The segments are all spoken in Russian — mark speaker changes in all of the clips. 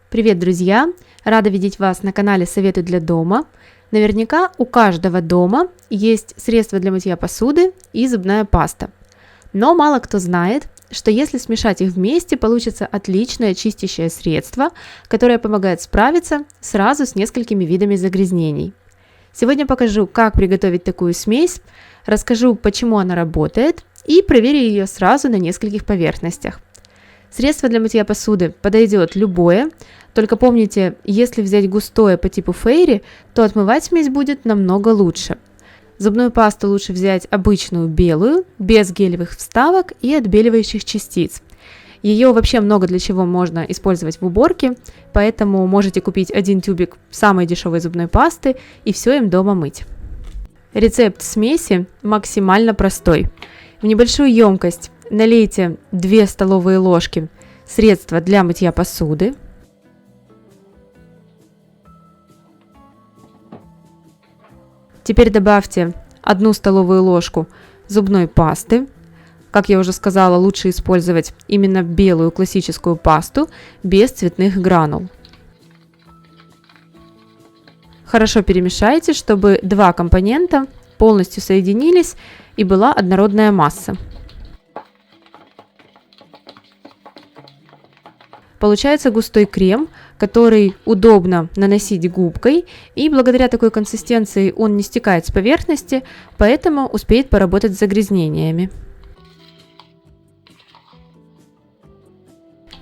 Speaker 1: Привет, друзья! Рада видеть вас на канале Советы для дома. Наверняка у каждого дома есть средства для мытья посуды и зубная паста. Но мало кто знает, что если смешать их вместе, получится отличное чистящее средство, которое помогает справиться сразу с несколькими видами загрязнений. Сегодня покажу, как приготовить такую смесь, расскажу, почему она работает, и проверю ее сразу на нескольких поверхностях. Средство для мытья посуды подойдет любое, только помните, если взять густое по типу фейри, то отмывать смесь будет намного лучше. Зубную пасту лучше взять обычную белую, без гелевых вставок и отбеливающих частиц. Ее вообще много для чего можно использовать в уборке, поэтому можете купить один тюбик самой дешевой зубной пасты и все им дома мыть. Рецепт смеси максимально простой. В небольшую емкость налейте 2 столовые ложки средства для мытья посуды. Теперь добавьте 1 столовую ложку зубной пасты. Как я уже сказала, лучше использовать именно белую классическую пасту без цветных гранул. Хорошо перемешайте, чтобы 2 компонента полностью соединились и была однородная масса. Получается густой крем, который удобно наносить губкой, и благодаря такой консистенции он не стекает с поверхности, поэтому успеет поработать с загрязнениями.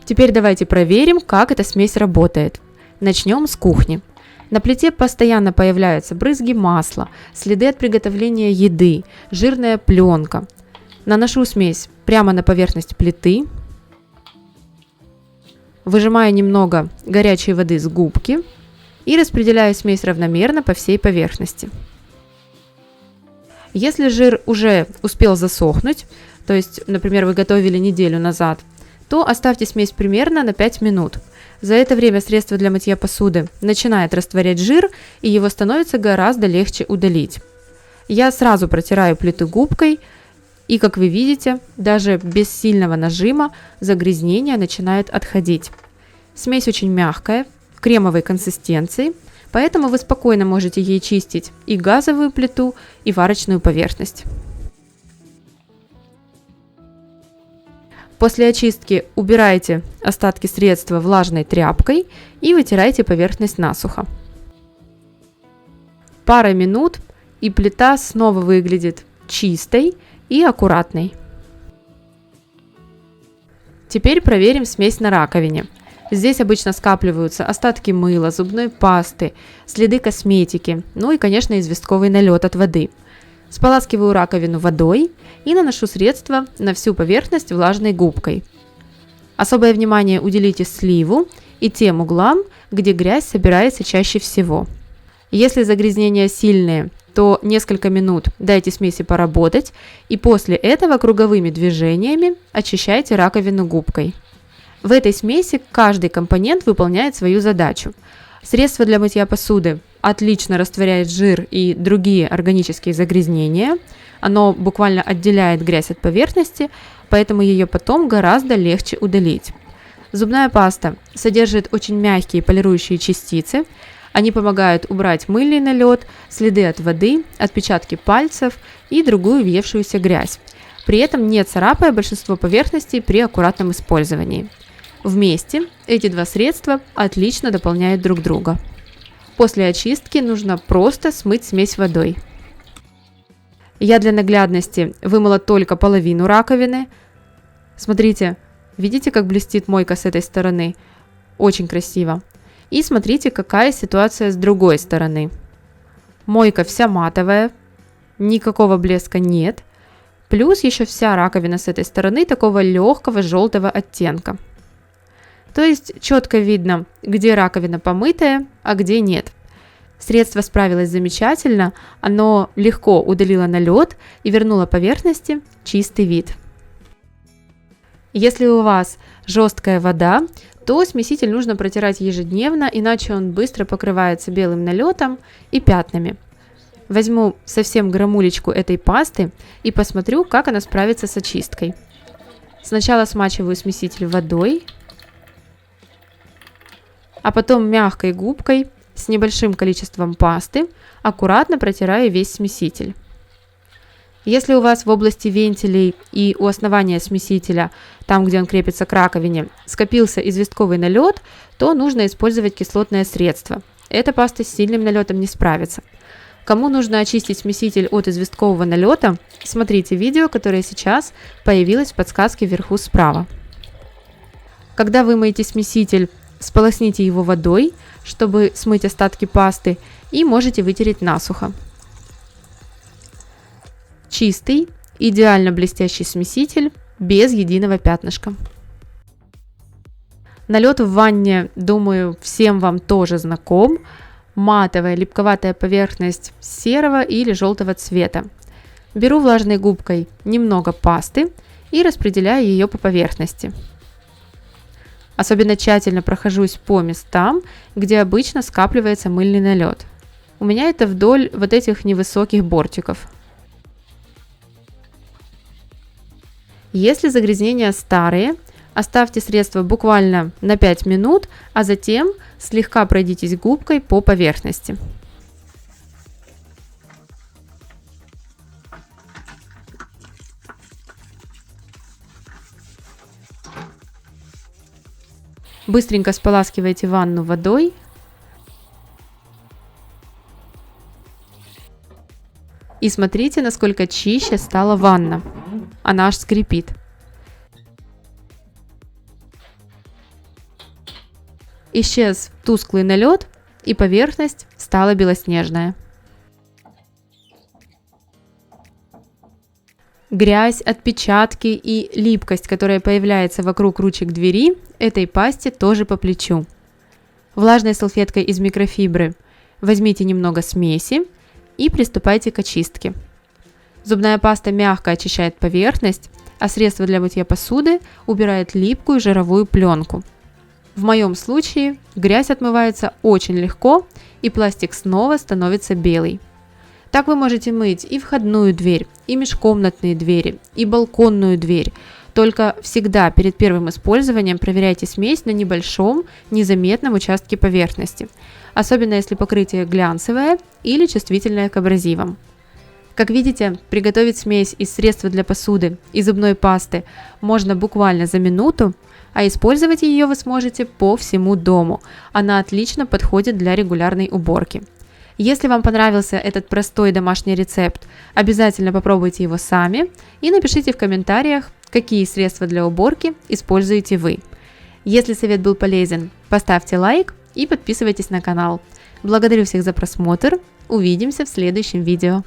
Speaker 1: Теперь давайте проверим, как эта смесь работает. Начнем с кухни. На плите постоянно появляются брызги масла, следы от приготовления еды, жирная пленка. Наношу смесь прямо на поверхность плиты. Выжимаю немного горячей воды с губки и распределяю смесь равномерно по всей поверхности. Если жир уже успел засохнуть, то есть, например, вы готовили неделю назад, то оставьте смесь примерно на 5 минут. За это время средство для мытья посуды начинает растворять жир, и его становится гораздо легче удалить. Я сразу протираю плиту губкой, и, как вы видите, даже без сильного нажима загрязнения начинают отходить. Смесь очень мягкая, кремовой консистенции, поэтому вы спокойно можете ей чистить и газовую плиту, и варочную поверхность. После очистки убирайте остатки средства влажной тряпкой и вытирайте поверхность насухо. Пара минут, и плита снова выглядит чистой и аккуратной. Теперь проверим смесь на раковине. Здесь обычно скапливаются остатки мыла, зубной пасты, следы косметики, ну и, конечно, известковый налет от воды. Споласкиваю раковину водой и наношу средство на всю поверхность влажной губкой. Особое внимание уделите сливу и тем углам, где грязь собирается чаще всего. Если загрязнения сильные, то несколько минут дайте смеси поработать, и после этого круговыми движениями очищайте раковину губкой. В этой смеси каждый компонент выполняет свою задачу. Средство для мытья посуды отлично растворяет жир и другие органические загрязнения. Оно буквально отделяет грязь от поверхности, поэтому ее потом гораздо легче удалить. Зубная паста содержит очень мягкие полирующие частицы. Они помогают убрать мыльный налет, следы от воды, отпечатки пальцев и другую въевшуюся грязь. При этом не царапая большинство поверхностей при аккуратном использовании. Вместе эти 2 средства отлично дополняют друг друга. После очистки нужно просто смыть смесь водой. Я для наглядности вымыла только половину раковины. Смотрите, видите, как блестит мойка с этой стороны? Очень красиво. И смотрите, какая ситуация с другой стороны. Мойка вся матовая, никакого блеска нет. Плюс еще вся раковина с этой стороны такого легкого желтого оттенка. То есть четко видно, где раковина помытая, а где нет. Средство справилось замечательно, оно легко удалило налет и вернуло поверхности чистый вид. Если у вас жесткая вода, то смеситель нужно протирать ежедневно, иначе он быстро покрывается белым налетом и пятнами. Возьму совсем грамулечку этой пасты и посмотрю, как она справится с очисткой. Сначала смачиваю смеситель водой, а потом мягкой губкой с небольшим количеством пасты аккуратно протираю весь смеситель. Если у вас в области вентилей и у основания смесителя, там где он крепится к раковине, скопился известковый налет, то нужно использовать кислотное средство. Эта паста с сильным налетом не справится. Кому нужно очистить смеситель от известкового налета, смотрите видео, которое сейчас появилось в подсказке вверху справа. Когда вы моете смеситель, сполосните его водой, чтобы смыть остатки пасты, и можете вытереть насухо. Чистый, идеально блестящий смеситель, без единого пятнышка. Налет в ванне, думаю, всем вам тоже знаком. Матовая липковатая поверхность серого или желтого цвета. Беру влажной губкой немного пасты и распределяю ее по поверхности. Особенно тщательно прохожусь по местам, где обычно скапливается мыльный налет. У меня это вдоль вот этих невысоких бортиков. Если загрязнения старые, оставьте средство буквально на 5 минут, а затем слегка пройдитесь губкой по поверхности. Быстренько споласкивайте ванну водой. И смотрите, насколько чище стала ванна. Она аж скрипит. Исчез тусклый налет, и поверхность стала белоснежная. Грязь, отпечатки и липкость, которая появляется вокруг ручек двери, этой пасте тоже по плечу. Влажной салфеткой из микрофибры возьмите немного смеси и приступайте к очистке. Зубная паста мягко очищает поверхность, а средство для мытья посуды убирает липкую жировую пленку. В моем случае грязь отмывается очень легко, и пластик снова становится белый. Так вы можете мыть и входную дверь, и межкомнатные двери, и балконную дверь. Только всегда перед первым использованием проверяйте смесь на небольшом, незаметном участке поверхности, особенно если покрытие глянцевое или чувствительное к абразивам. Как видите, приготовить смесь из средства для посуды и зубной пасты можно буквально за минуту, а использовать ее вы сможете по всему дому. Она отлично подходит для регулярной уборки. Если вам понравился этот простой домашний рецепт, обязательно попробуйте его сами и напишите в комментариях, какие средства для уборки используете вы. Если совет был полезен, поставьте лайк и подписывайтесь на канал. Благодарю всех за просмотр. Увидимся в следующем видео.